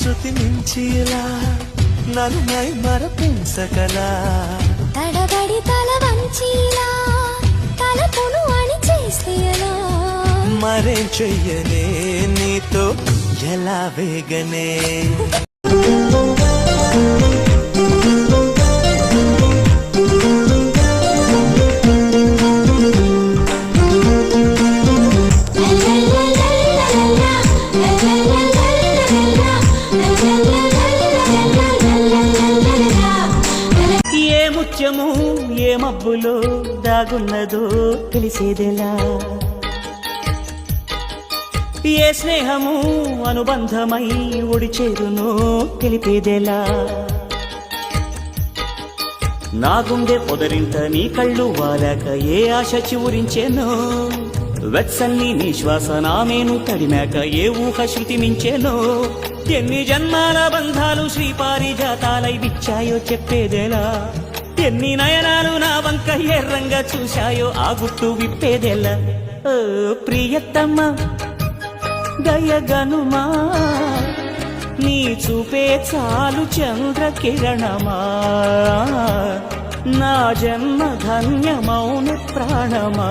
శృతి మించిలా నన్ను మై మరపించగలా తడబడి తల వంచిలా తలపును అని చేసేలా మరేం చెయ్యనే నీతో ఎలా వేగనే ఏ ముత్యము ఏ మబ్బులో దాగున్నదో తెలిసేదెలా ఏ స్నేహము అనుబంధమై ఒడిచేరునో తెలిపేదెలా నా గుండె పొదరింట నీ కళ్ళు వాలాక ఏ ఆశ చివురించేనో వెచ్చని నీ శ్వాస నామేను తడిమాక ఏ ఊహ శృతి మించేనో ఎన్ని జన్మాల బంధాలు శ్రీపారిజాతాలై విచ్చాయో చెప్పేదెలా ఎన్ని నయనాలు నా వంక ఎర్రంగా చూశాయో ఆ గుట్టు విప్పేదెలా ఓ ప్రియతమ్మ దయగనుమా నీ చూపే చాలు చంద్రకిరణమా నా జన్మ ధన్యమౌన ప్రాణమా